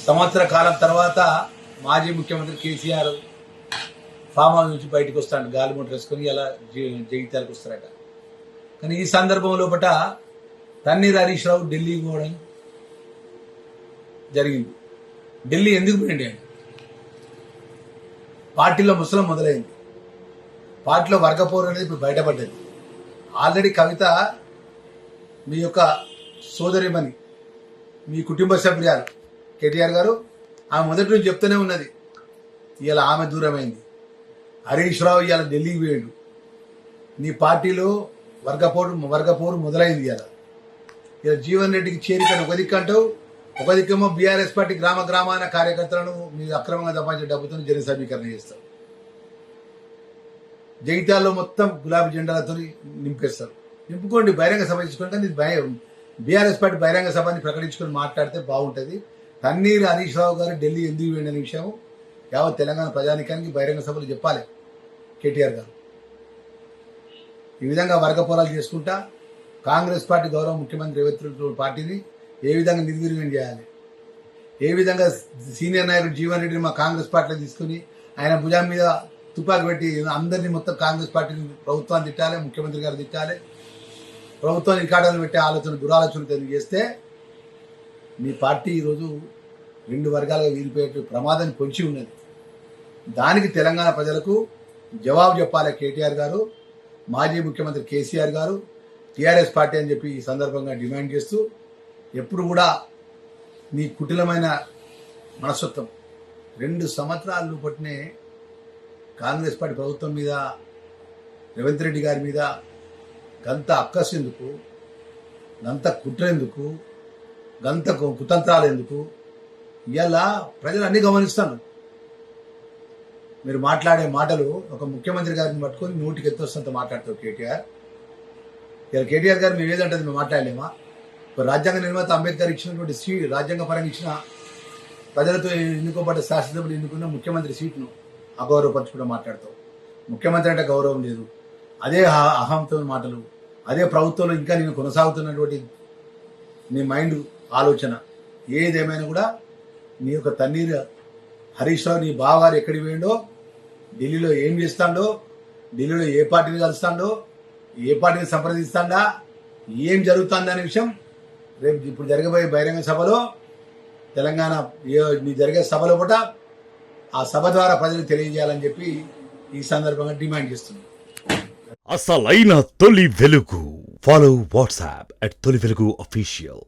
సంవత్సర కాలం తర్వాత మాజీ ముఖ్యమంత్రి కేసీఆర్ ఫామ్ హౌస్ నుంచి బయటకు వస్తాడు, గాలి మూట వేసుకొని ఇలా జగిత్యాలకు వస్తారట. కానీ ఈ సందర్భం లోపల తన్నీర్ హరీష్ రావు ఢిల్లీకి పోవడం జరిగింది. ఢిల్లీ ఎందుకు పోయింది అంటే పార్టీలో ముసలం మొదలైంది, పార్టీలో వర్గపోరు అనేది ఇప్పుడు బయటపడ్డది. ఆల్రెడీ కవిత మీ యొక్క సోదరిమణి, మీ కుటుంబ సభ్యురాలు కేటీఆర్ గారు, ఆమె మొదటి నుంచి చెప్తూనే ఉన్నది. ఇవాళ ఆమె దూరమైంది. హరీష్ రావు ఇవాళ ఢిల్లీకి పోయాడు. నీ పార్టీలో వర్గపోరు మొదలైంది. ఇలా జీవన్ రెడ్డికి చేరికని ఒక దిక్కు అంటావు, ఒక దిక్కేమో బీఆర్ఎస్ పార్టీ గ్రామ గ్రామాన కార్యకర్తలను మీ అక్రమంగా సంపాదించే డబ్బుతో జన సమీకరణ చేస్తారు. జగిత్యాల్లో మొత్తం గులాబీ జెండాలతో నింపేస్తారు. నింపుకోండి, బహిరంగ సభ ఇచ్చుకోండి. కానీ బీఆర్ఎస్ పార్టీ బహిరంగ సభని ప్రకటించుకొని మాట్లాడితే బాగుంటుంది. తన్నీర్ హరీష్ రావు గారు ఢిల్లీ ఎందుకు వెళ్ళిన విషయం యావత్ తెలంగాణ ప్రజానికానికి బహిరంగ సభలు చెప్పాలి. కేటీఆర్ గారు ఈ విధంగా వర్గ పోరాలు చేసుకుంటా కాంగ్రెస్ పార్టీ గౌరవ ముఖ్యమంత్రి రేవంత్ రెడ్డి పార్టీని ఏ విధంగా నిర్వీర్యం చేయాలి, ఏ విధంగా సీనియర్ నాయకుడు జీవన్ రెడ్డిని మా కాంగ్రెస్ పార్టీలో తీసుకుని ఆయన భుజం మీద తుపాకి పెట్టి అందరినీ మొత్తం కాంగ్రెస్ పార్టీని ప్రభుత్వాన్ని తిట్టాలి, ముఖ్యమంత్రి గారు తిట్టాలి, ప్రభుత్వాన్ని రికార్డులు పెట్టే ఆలోచన దురాలోచన చేస్తే మీ పార్టీ ఈరోజు 2 వర్గాలుగా వీరిపోయే ప్రమాదాన్ని పొంచి ఉన్నది. దానికి తెలంగాణ ప్రజలకు జవాబు చెప్పాలి కేటీఆర్ గారు, మాజీ ముఖ్యమంత్రి కేసీఆర్ గారు, టీఆర్ఎస్ పార్టీ అని చెప్పి ఈ సందర్భంగా డిమాండ్ చేస్తూ, ఎప్పుడు కూడా మీ కుటిలమైన మనస్తత్వం 2 సంవత్సరాలు పట్టినే కాంగ్రెస్ పార్టీ ప్రభుత్వం మీద రేవంత్ రెడ్డి గారి మీద గంత అక్కసు ఎందుకు, గంత కుట్ర ఎందుకు, గంత కుతంత్రాలు ఎందుకు? ఇవాళ ప్రజలు అన్ని గమనిస్తాను. మీరు మాట్లాడే మాటలు ఒక ముఖ్యమంత్రి గారిని పట్టుకొని నోటికి ఎత్తొస్తుంత మాట్లాడతావు కేటీఆర్. ఇలా కేటీఆర్ గారు మేము ఏదంటే మేము మాట్లాడలేమా? రాజ్యాంగ నిర్మాత అంబేద్కర్ ఇచ్చినటువంటి రాజ్యాంగ పరంగా ఇచ్చిన ప్రజలతో ఎన్నుకోబడ్డ శాసనసభ్యులు ఎన్నుకున్న ముఖ్యమంత్రి సీట్ను అగౌరవపరచుకుంటూ మాట్లాడతావు. ముఖ్యమంత్రి అంటే గౌరవం లేదు, అదే అహంతో మాటలు, అదే ప్రభుత్వంలో ఇంకా నేను కొనసాగుతున్నటువంటి నీ మైండ్ ఆలోచన ఏదేమైనా కూడా నీ యొక్క తన్నీర్ హరీష్ రావు నీ బావగారు ఎక్కడికి పోయిండో, ఢిల్లీలో ఏం చేస్తాడో, ఢిల్లీలో ఏ పార్టీని కలుస్తాడో, ఏ పార్టీని సంప్రదిస్తాడా, ఏం జరుగుతుంది అనే విషయం రేపు ఇప్పుడు జరగబోయే బహిరంగ సభలో తెలంగాణ మీ జరిగే సభలో కూడా ఆ సభ ద్వారా ప్రజలకు తెలియజేయాలని చెప్పి ఈ సందర్భంగా డిమాండ్ చేస్తున్నాం. అసలైన తొలి వెలుగు. ఫాలో వాట్సాప్ @తొలి వెలుగు official.